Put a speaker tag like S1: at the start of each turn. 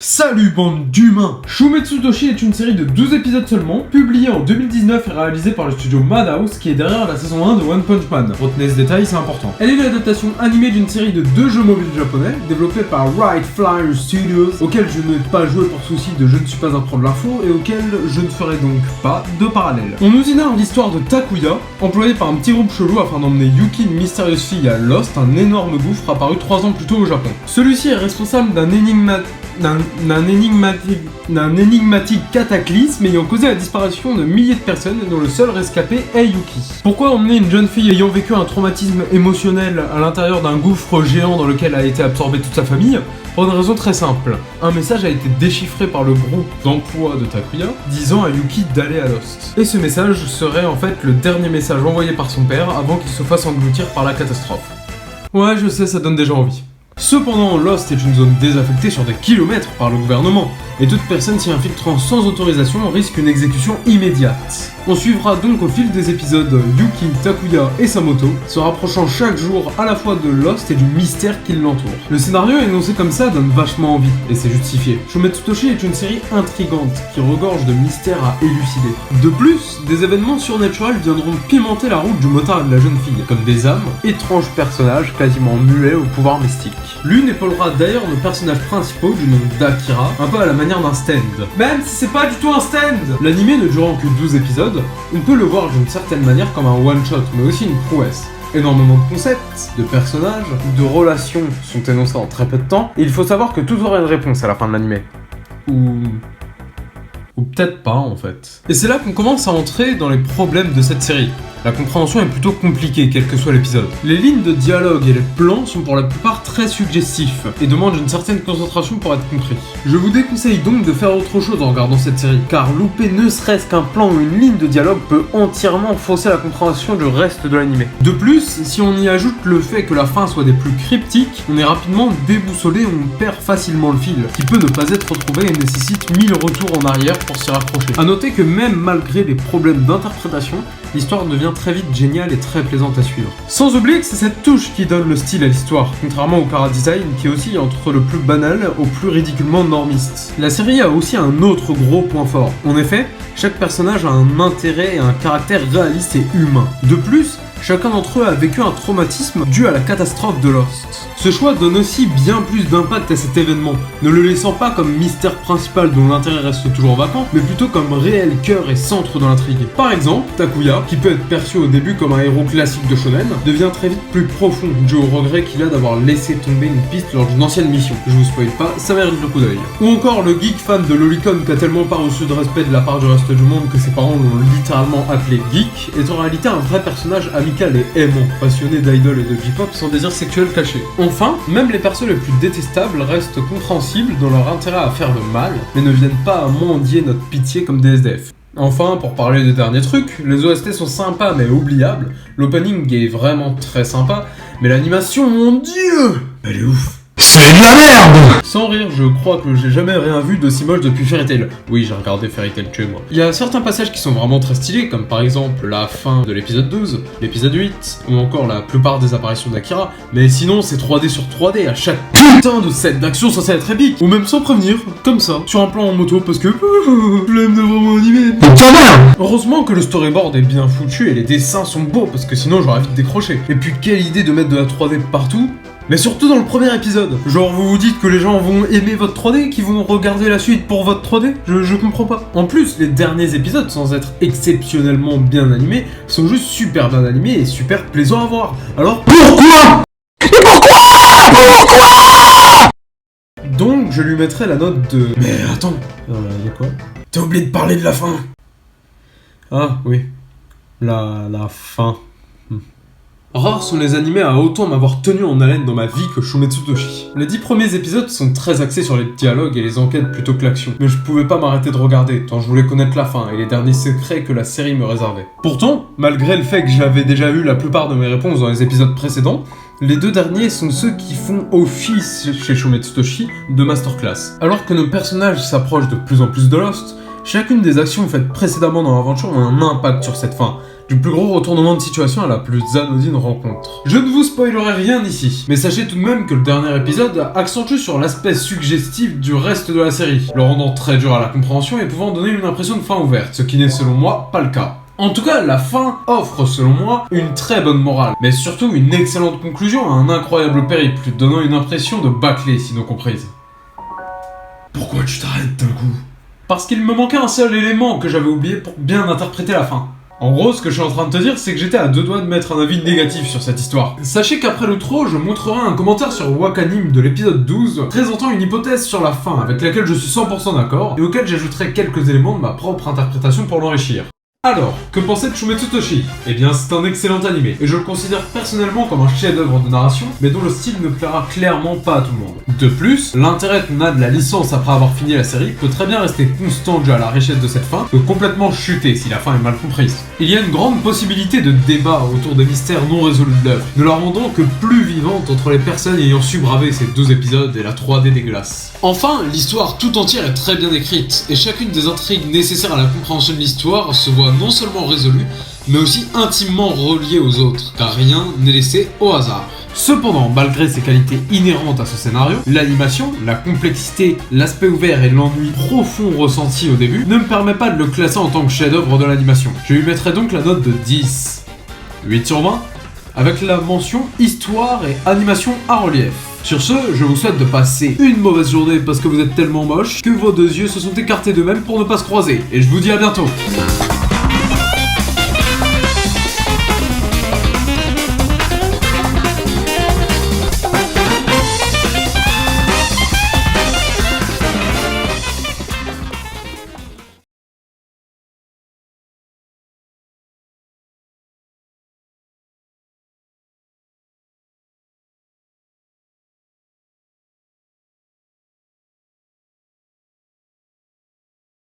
S1: Salut bande d'humains! Shumetsu Toshi est une série de 12 épisodes seulement, publiée en 2019 et réalisée par le studio Madhouse qui est derrière la saison 1 de One Punch Man. Retenez ce détail, c'est important. Elle est l'adaptation animée d'une série de 2 jeux mobiles japonais, développés par Right Flyer Studios, auquel je n'ai pas joué pour souci de je ne suis pas un pro de l'info et auquel je ne ferai donc pas de parallèle. On nous incarne l'histoire de Takuya, employé par un petit groupe chelou afin d'emmener Yuki, une mystérieuse fille, à Lost, un énorme gouffre apparu 3 ans plus tôt au Japon. Celui-ci est responsable d'un énigmatique cataclysme ayant causé la disparition de milliers de personnes dont le seul rescapé est Yuki. Pourquoi emmener une jeune fille ayant vécu un traumatisme émotionnel à l'intérieur d'un gouffre géant dans lequel a été absorbée toute sa famille? Pour une raison très simple. Un message a été déchiffré par le groupe d'emploi de Takuya, disant à Yuki d'aller à Lost. Et ce message serait en fait le dernier message envoyé par son père avant qu'il se fasse engloutir par la catastrophe. Ouais, je sais, ça donne déjà envie. Cependant, Lost est une zone désaffectée sur des kilomètres par le gouvernement, et toute personne s'y infiltrant sans autorisation risque une exécution immédiate. On suivra donc au fil des épisodes Yuki, Takuya et sa moto, se rapprochant chaque jour à la fois de Lost et du mystère qui l'entoure. Le scénario énoncé comme ça donne vachement envie, et c'est justifié. Shumetsu Toshi est une série intrigante, qui regorge de mystères à élucider. De plus, des événements surnaturels viendront pimenter la route du motard et de la jeune fille, comme des âmes, étranges personnages quasiment muets au pouvoir mystique. L'une épaulera d'ailleurs nos personnages principaux du nom d'Akira, un peu à la manière d'un stand. Même si c'est pas du tout un stand! L'anime ne durant que 12 épisodes, on peut le voir d'une certaine manière comme un one-shot, mais aussi une prouesse. Énormément de concepts, de personnages, de relations sont énoncés en très peu de temps, et il faut savoir que tout aura une réponse à la fin de l'anime. Ou peut-être pas en fait. Et c'est là qu'on commence à entrer dans les problèmes de cette série. La compréhension est plutôt compliquée, quel que soit l'épisode. Les lignes de dialogue et les plans sont pour la plupart très suggestifs, et demandent une certaine concentration pour être compris. Je vous déconseille donc de faire autre chose en regardant cette série, car louper ne serait-ce qu'un plan ou une ligne de dialogue peut entièrement fausser la compréhension du reste de l'anime. De plus, si on y ajoute le fait que la fin soit des plus cryptiques, on est rapidement déboussolé et on perd facilement le fil, qui peut ne pas être retrouvé et nécessite 1000 retours en arrière pour s'y raccrocher. A noter que même malgré les problèmes d'interprétation, l'histoire devient très vite géniale et très plaisante à suivre. Sans oublier que c'est cette touche qui donne le style à l'histoire, contrairement au chara-design qui oscille entre le plus banal au plus ridiculement normiste. La série a aussi un autre gros point fort. En effet, chaque personnage a un intérêt et un caractère réaliste et humain. De plus, chacun d'entre eux a vécu un traumatisme dû à la catastrophe de Lost. Ce choix donne aussi bien plus d'impact à cet événement, ne le laissant pas comme mystère principal dont l'intérêt reste toujours vacant, mais plutôt comme réel cœur et centre de l'intrigue. Par exemple, Takuya, qui peut être perçu au début comme un héros classique de shonen, devient très vite plus profond, dû au regret qu'il a d'avoir laissé tomber une piste lors d'une ancienne mission. Je vous spoil pas, ça mérite le coup d'œil. Ou encore le geek fan de Lolicon qui a tellement pas reçu de respect de la part du reste du monde que ses parents l'ont littéralement appelé geek, est en réalité un vrai personnage amical et aimant, passionné d'idol et de J-pop sans désir sexuel caché. Enfin, même les persos les plus détestables restent compréhensibles dans leur intérêt à faire le mal, mais ne viennent pas à mendier notre pitié comme des SDF. Enfin, pour parler des derniers trucs, les OST sont sympas mais oubliables, l'opening est vraiment très sympa, mais l'animation, mon dieu, elle est ouf. C'est de la merde! Sans rire, je crois que j'ai jamais rien vu d'aussi moche depuis Fairy Tail. Oui, j'ai regardé Fairy Tail chez moi. Il y a certains passages qui sont vraiment très stylés, comme par exemple la fin de l'épisode 12, l'épisode 8, ou encore la plupart des apparitions d'Akira, mais sinon c'est 3D sur 3D à chaque putain de scène d'action censée être épique, ou même sans prévenir, comme ça, sur un plan en moto, parce que flemme de vraiment animer. Heureusement que le storyboard est bien foutu et les dessins sont beaux, parce que sinon j'aurais vite décroché. Et puis quelle idée de mettre de la 3D partout, mais surtout dans le premier épisode. Genre vous vous dites que les gens vont aimer votre 3D, qu'ils vont regarder la suite pour votre 3D? Je comprends pas. En plus, les derniers épisodes, sans être exceptionnellement bien animés, sont juste super bien animés et super plaisants à voir. Alors pourquoi? Et pourquoi? Donc je lui mettrai la note de... Mais attends, de quoi? T'as oublié de parler de la fin. Ah oui, la fin. Rares sont les animés à autant m'avoir tenu en haleine dans ma vie que Shumetsu Toshi. Les 10 premiers épisodes sont très axés sur les dialogues et les enquêtes plutôt que l'action, mais je pouvais pas m'arrêter de regarder, tant je voulais connaître la fin et les derniers secrets que la série me réservait. Pourtant, malgré le fait que j'avais déjà eu la plupart de mes réponses dans les épisodes précédents, les 2 derniers sont ceux qui font office chez Shumetsu Toshi de masterclass. Alors que nos personnages s'approchent de plus en plus de Lost, chacune des actions faites précédemment dans l'aventure a un impact sur cette fin. Du plus gros retournement de situation à la plus anodine rencontre. Je ne vous spoilerai rien ici, mais sachez tout de même que le dernier épisode accentue sur l'aspect suggestif du reste de la série, le rendant très dur à la compréhension et pouvant donner une impression de fin ouverte, ce qui n'est selon moi pas le cas. En tout cas, la fin offre, selon moi, une très bonne morale, mais surtout une excellente conclusion à un incroyable périple, donnant une impression de bâclée, sinon comprise. Pourquoi tu t'arrêtes d'un coup? Parce qu'il me manquait un seul élément que j'avais oublié pour bien interpréter la fin. En gros, ce que je suis en train de te dire, c'est que j'étais à deux doigts de mettre un avis négatif sur cette histoire. Sachez qu'après l'outro, je montrerai un commentaire sur Wakanim de l'épisode 12, présentant une hypothèse sur la fin, avec laquelle je suis 100% d'accord, et auquel j'ajouterai quelques éléments de ma propre interprétation pour l'enrichir. Alors, que pensez de Shumetsu Toshi? Eh bien, c'est un excellent animé, et je le considère personnellement comme un chef-d'œuvre de narration, mais dont le style ne plaira clairement pas à tout le monde. De plus, l'intérêt qu'on a de la licence après avoir fini la série peut très bien rester constant dû à la richesse de cette fin, peut complètement chuter si la fin est mal comprise. Il y a une grande possibilité de débat autour des mystères non résolus de l'œuvre, ne la rendant que plus vivante entre les personnes ayant su braver ces 2 épisodes et la 3D dégueulasse. Enfin, l'histoire tout entière est très bien écrite, et chacune des intrigues nécessaires à la compréhension de l'histoire se voit non seulement résolue, mais aussi intimement reliée aux autres, car rien n'est laissé au hasard. Cependant, malgré ses qualités inhérentes à ce scénario, l'animation, la complexité, l'aspect ouvert et l'ennui profond ressenti au début ne me permet pas de le classer en tant que chef-d'œuvre de l'animation. Je lui mettrai donc la note de 10. 8 sur 20, avec la mention histoire et animation à relief. Sur ce, je vous souhaite de passer une mauvaise journée parce que vous êtes tellement moche que vos 2 yeux se sont écartés d'eux-mêmes pour ne pas se croiser. Et je vous dis à bientôt.